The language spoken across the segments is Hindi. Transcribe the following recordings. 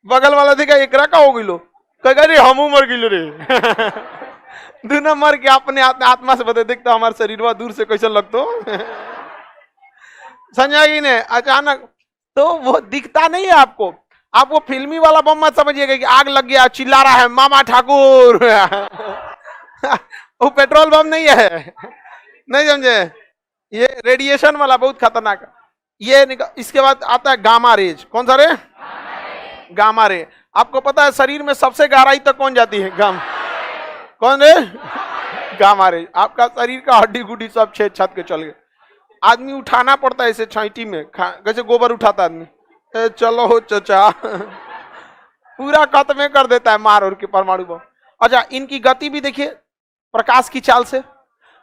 बगल वाला देखा एकरा का हो गिलो, कहेगा रे हमू मर गिलो रे। दूना मर के अपने आत्मा से बता देखता हमारे शरीर दूर से कैसे लगतो। समझा कि नहीं? अचानक तो वो दिखता नहीं है आपको, आप वो फिल्मी वाला बम मत समझिएगा कि आग लग गया चिल्ला रहा है मामा ठाकुर। वो पेट्रोल बम नहीं है, नहीं समझे? ये रेडिएशन वाला बहुत खतरनाक। ये इसके बाद आता है गामा रेज। कौन सा रे? Gamma ray. आपको पता है शरीर में सबसे गहराई तक कौन जाती है? कौन रे? Gamma ray. आपका शरीर का हड्डी गुड्डी सब छेद छत के चल गए। आदमी उठाना पड़ता है इसे छाइटी में, जैसे गोबर उठाता आदमी। चलो हो चचा। पूरा खत्म कर देता है मार और के परमाणु बम। अच्छा, इनकी गति भी देखिए प्रकाश की चाल से।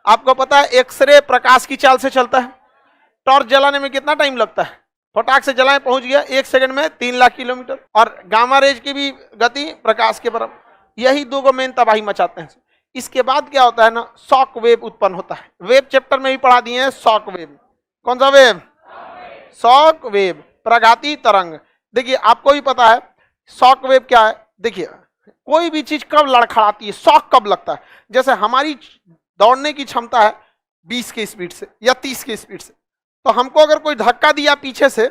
आपको पता है एक्सरे प्रकाश की चाल से चलता है। टॉर्च जलाने में कितना टाइम लगता है? फटाक से जलाएं, पहुंच गया 1 सेकंड में 3 लाख किलोमीटर। और गामा रेज की भी गति प्रकाश के बराबर। यही दो मेन तबाही मचाते हैं। इसके बाद क्या होता है ना, शॉक वेव उत्पन्न होता है। वेव चैप्टर में भी पढ़ा दिए हैं शॉक वेव। कौन सा वेव? शॉक वेव, प्रघाती तरंग। देखिए आपको भी पता है शॉक वेव क्या है। देखिए कोई भी चीज कब लड़खड़ाती है, शॉक कब लगता है? जैसे हमारी दौड़ने की क्षमता है 20 के स्पीड से या 30 के स्पीड से, तो हमको अगर कोई धक्का दिया पीछे से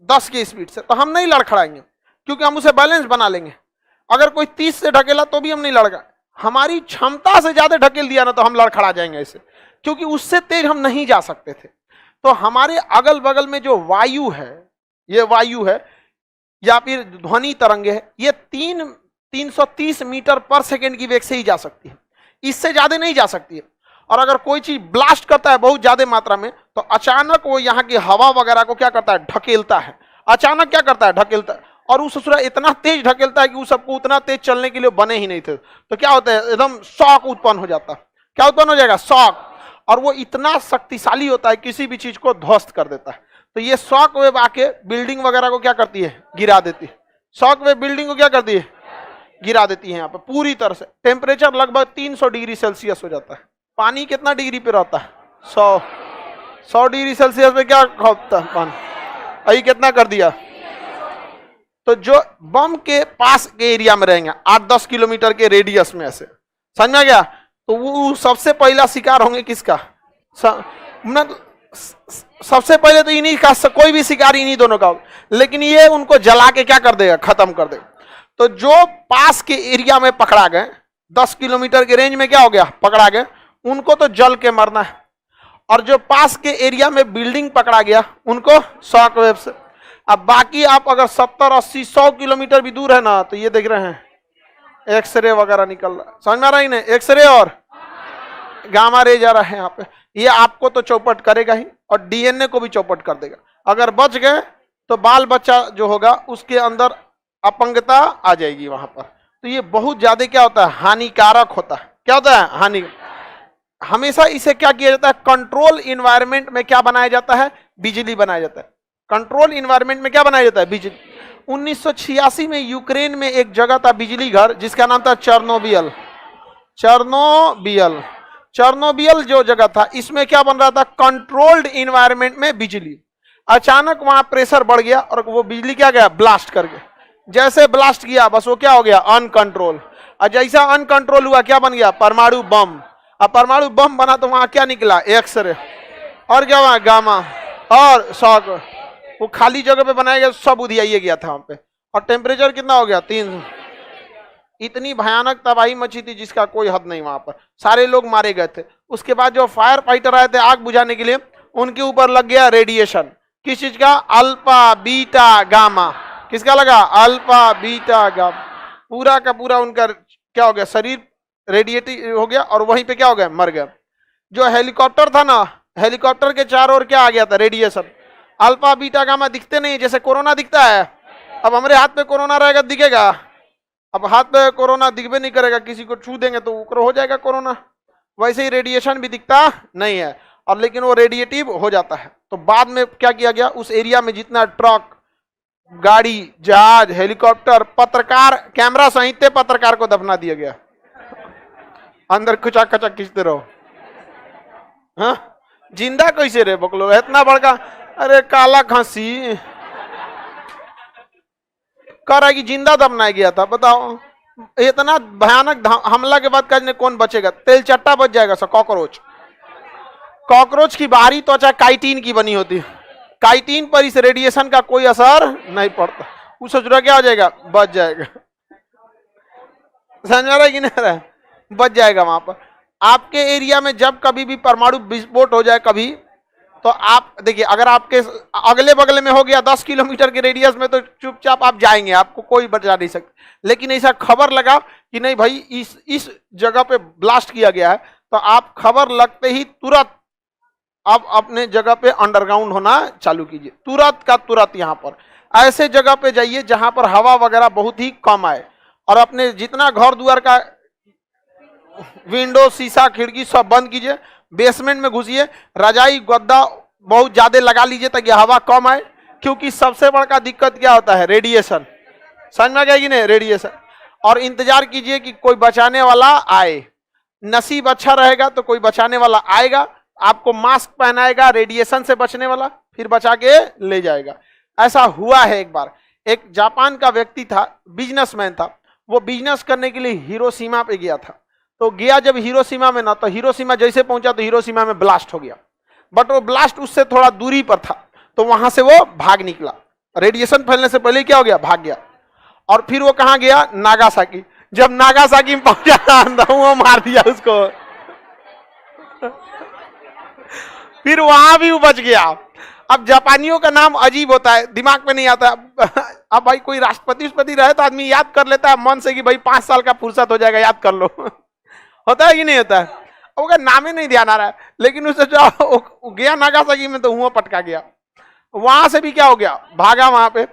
10 के स्पीड से, तो हम नहीं लड़खड़ाएंगे, क्योंकि हम उसे बैलेंस बना लेंगे। अगर कोई 30 से ढकेला तो भी हम नहीं लड़का। हमारी क्षमता से ज्यादा ढकेल दिया ना तो हम लड़खड़ा जाएंगे ऐसे, क्योंकि उससे तेज हम नहीं जा सकते थे। तो हमारे अगल बगल में जो वायु है, ये वायु है या फिर ध्वनि तरंगे है, ये 330 मीटर पर सेकेंड की वेग से ही जा सकती है, इससे ज्यादा नहीं जा सकती है। और अगर कोई चीज ब्लास्ट करता है बहुत ज्यादा मात्रा में, तो अचानक वो यहाँ की हवा वगैरह को क्या करता है? ढकेलता है। अचानक क्या करता है? ढकेलता है। और उस ससुरा इतना तेज ढकेलता है कि उस सबको उतना तेज चलने के लिए बने ही नहीं थे। तो क्या होता है? एकदम शॉक उत्पन्न हो जाता है। क्या उत्पन्न हो जाएगा? शॉक। और वो इतना शक्तिशाली होता है, किसी भी चीज को ध्वस्त कर देता है। तो ये शॉक वेव आके बिल्डिंग वगैरह को क्या करती है? गिरा देती है। शॉक वेव बिल्डिंग को क्या करती है? गिरा देती है। यहाँ पे पूरी तरह से टेम्परेचर लगभग 300 डिग्री सेल्सियस हो जाता है। पानी कितना डिग्री पे रहता है? 100 डिग्री सेल्सियस पे क्या होता है पानी? अभी कितना कर दिया? तो जो बम के पास के एरिया में रहेंगे 8-10 किलोमीटर के रेडियस में, ऐसे समझ में गया? तो वो सबसे पहला शिकार होंगे किसका? सबसे पहले तो इन्हीं का, कोई भी शिकार इन्हीं दोनों का होगा, लेकिन ये उनको जला के क्या कर देगा? खत्म कर देगा। तो जो पास के एरिया में पकड़ा गए, 10 किलोमीटर के रेंज में क्या हो गया? पकड़ा गए, उनको तो जल के मरना है। और जो पास के एरिया में बिल्डिंग पकड़ा गया, उनको शॉक वेव से। अब बाकी आप अगर 70, 80, 100 किलोमीटर भी दूर है ना, तो ये देख रहे हैं एक्सरे वगैरह निकल रहा है। समझ में आ रहा है ना? एक्सरे और गामा रे जा रहा है यहाँ पे। ये आपको तो चौपट करेगा ही, और डीएनए को भी चौपट कर देगा। अगर बच गए तो बाल बच्चा जो होगा उसके अंदर अपंगता आ जाएगी वहां पर। तो ये बहुत ज्यादा क्या होता है? हानिकारक होता है। क्या होता है? हानि। हमेशा इसे क्या किया जाता है? कंट्रोल इन्वायरमेंट में क्या बनाया जाता है? बिजली बनाया जाता है। कंट्रोल इन्वायरमेंट में क्या बनाया जाता है? बिजली। 1986 में यूक्रेन में एक जगह था बिजली घर, जिसका नाम था चेर्नोबिल। चेर्नोबिल जो जगह था, इसमें क्या बन रहा था? कंट्रोल्ड इन्वायरमेंट में बिजली। अचानक वहां प्रेशर बढ़ गया और वो बिजली क्या गया? ब्लास्ट कर गया। जैसे ब्लास्ट किया बस वो क्या हो गया? अनकंट्रोल। और जैसा अनकंट्रोल हुआ क्या बन गया? परमाणु बम। अब परमाणु बम बना तो वहां क्या निकला? एक्सरे। और क्या हुआ? गामा और शॉक। वो खाली जगह पे बनाया गया, सब उधियाइए गया था वहां पे। और टेम्परेचर कितना हो गया? 300। इतनी भयानक तबाही मची थी जिसका कोई हद नहीं। वहां पर सारे लोग मारे गए थे। उसके बाद जो फायर फाइटर आए थे आग बुझाने के लिए, उनके ऊपर लग गया रेडिएशन। किस चीज का? Alpha beta gamma. किसका लगा? Alpha beta gamma. पूरा का पूरा उनका क्या हो गया? शरीर रेडिएटिव हो गया और वहीं पे क्या हो गया? मर गया। जो हेलीकॉप्टर था ना, हेलीकॉप्टर के चारों ओर क्या आ गया था? रेडिएशन। अल्फा बीटा गामा दिखते नहीं, जैसे कोरोना दिखता है। अब हमारे हाथ पे कोरोना रहेगा, दिखेगा? अब हाथ पे कोरोना दिखबे नहीं करेगा, किसी को छू देंगे तो ऊपर हो जाएगा कोरोना। वैसे ही रेडिएशन भी दिखता नहीं है, और लेकिन वो रेडिएटिव हो जाता है। तो बाद में क्या किया गया? उस एरिया में जितना ट्रक, गाड़ी, जहाज, हेलीकॉप्टर, पत्रकार, कैमरा सहित पत्रकार को दफना दिया गया। अंदर कुचा कचा खींचते रहो। हाँ, जिंदा कैसे रहे बकलो? इतना बड़का, अरे काला खांसी, कह रहा है कि जिंदा दफनाया गया था। बताओ इतना भयानक हमला के बाद कहने कौन बचेगा? तेल चट्टा बच जाएगा सब। कॉकरोच, कॉकरोच की बाहरी त्वचा काइटिन की बनी होती है, काइटिन पर इस रेडिएशन का कोई असर नहीं पड़ता। उस सोच क्या हो जाएगा? बच जाएगा। समझ रहा है कि नहीं रहा? बच जाएगा। वहां पर आपके एरिया में जब कभी भी परमाणु विस्फोट हो जाए कभी, तो आप देखिए, अगर आपके अगले बगले में हो गया 10 किलोमीटर के रेडियस में, तो चुपचाप आप जाएंगे, आपको कोई बचा नहीं सकता। लेकिन ऐसा खबर लगा कि नहीं भाई इस जगह पे ब्लास्ट किया गया है, तो आप खबर लगते ही तुरंत आप अपने जगह पे अंडरग्राउंड होना चालू कीजिए, तुरंत का तुरंत। यहाँ पर ऐसे जगह पे जाइए जहां पर हवा वगैरह बहुत ही कम आए, और अपने जितना घर द्वार का विंडो, शीशा, खिड़की सब बंद कीजिए। बेसमेंट में घुसिए, रजाई गद्दा बहुत ज्यादा लगा लीजिए ताकि हवा कम आए, क्योंकि सबसे बड़ा दिक्कत क्या होता है? रेडिएशन। समझ में आ गया कि नहीं? रेडिएशन। और इंतजार कीजिए कि कोई बचाने वाला आए। नसीब अच्छा रहेगा तो कोई बचाने वाला आएगा, आपको मास्क पहनाएगा रेडिएशन से बचने वाला, फिर बचा के ले जाएगा। ऐसा हुआ है एक बार। एक जापान का व्यक्ति था, बिजनेसमैन था, वो बिजनेस करने के लिए हिरोशिमा पे गया था। तो गया जब हिरोशिमा में ना, तो हिरोशिमा जैसे पहुंचा तो हिरोशिमा में ब्लास्ट हो गया, बट वो ब्लास्ट उससे थोड़ा दूरी पर था, तो वहां से वो भाग निकला। रेडिएशन फैलने से पहले क्या हो गया? भाग गया। और फिर वो कहां गया? नागासाकी। जब नागासाकी में पहुंचा तो वो मार दिया उसको। फिर वहां भी वो बच गया। अब जापानियों का नाम अजीब होता है, दिमाग में नहीं आता। अब भाई कोई राष्ट्रपति रहे तो आदमी याद कर लेता है मन से कि भाई 5 साल का फुर्सत हो जाएगा, याद कर लो। होता है कि नहीं होता है? अब नाम ही नहीं ध्यान आ रहा है, लेकिन उससे जो गया नागासाकी में तो हुआ पटका गया। वहां से भी क्या हो गया? भागा वहां पे।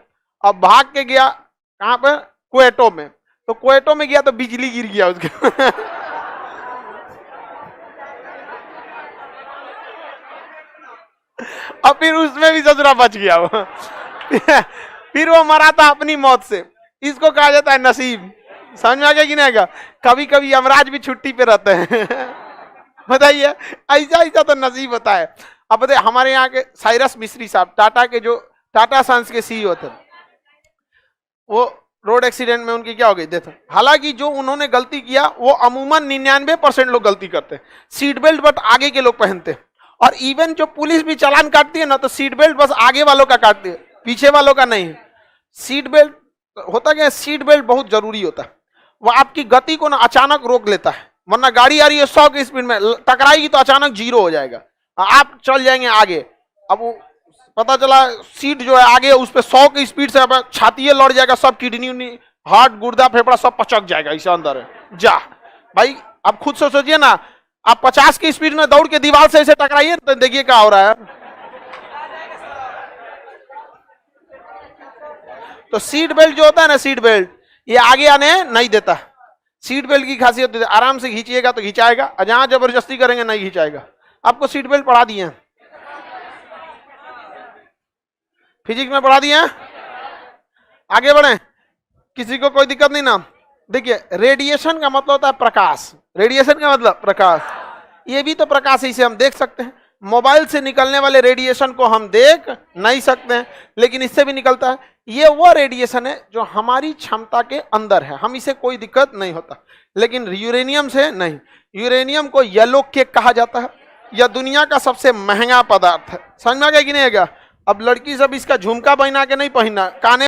अब भाग के गया कहां पे? क्वेटो में। तो क्वेटो में गया तो बिजली गिर गया उसके। और फिर उसमें भी ससुरा बच गया वो। फिर वो मरा था अपनी मौत से। इसको कहा जाता है नसीब। समझ में आ गया कि नहीं आएगा? कभी कभी यमराज भी छुट्टी पे रहते हैं। बताइए, ऐसा ऐसा तो नसीब होता है। अब बताइए, हमारे यहाँ के साइरस मिस्त्री साहब, टाटा के जो टाटा सन्स के सीईओ थे, वो रोड एक्सीडेंट में उनकी क्या हो गई? डेथ। हालांकि जो उन्होंने गलती किया वो अमूमन 99% लोग गलती करते हैं। सीट बेल्ट बट आगे के लोग पहनते हैं, और इवन जो पुलिस भी चालान काटती है ना, तो सीट बेल्ट बस आगे वालों का काटती है, पीछे वालों का नहीं। सीट बेल्ट होता क्या है? सीट बेल्ट बहुत जरूरी होता है। वो आपकी गति को ना अचानक रोक लेता है, वरना गाड़ी आ रही है 100 की स्पीड में, टकराएगी तो अचानक 0 हो जाएगा, आप चल जाएंगे आगे। अब वो पता चला सीट जो है आगे, उस पर 100 की स्पीड से अब छाती लड़ जाएगा, सब किडनी, हार्ट, गुर्दा, फेफड़ा सब पचक जाएगा इसे अंदर है। जा भाई, आप खुद से सोचिए ना, आप 50 की स्पीड में दौड़ के दीवार से ऐसे टकराइए तो देखिए क्या हो रहा है। तो सीट बेल्ट जो होता है ना, सीट बेल्ट ये आगे आने नहीं देता। सीट बेल्ट की खासियत होती है, आराम से खींचिएगा तो खिंचाएगा, और जहां जबरदस्ती करेंगे नहीं खिंचाएगा। आपको सीट बेल्ट पढ़ा दिए हैं, फिजिक्स में पढ़ा दिए हैं। आगे बढ़े, किसी को कोई दिक्कत नहीं ना? देखिए, रेडिएशन का मतलब होता है प्रकाश। रेडिएशन का मतलब प्रकाश। ये भी तो प्रकाश ही से हम देख सकते हैं। मोबाइल से निकलने वाले रेडिएशन को हम देख नहीं सकते हैं, लेकिन इससे भी निकलता है। ये वो रेडिएशन है जो हमारी क्षमता के अंदर है, हम इसे कोई दिक्कत नहीं होता। लेकिन यूरेनियम से नहीं। यूरेनियम को येलो केक कहा जाता है, यह दुनिया का सबसे महंगा पदार्थ है। समझ में आ गया कि नहीं आएगा? अब लड़की सब इसका झुमका पहना के नहीं पहनना, काने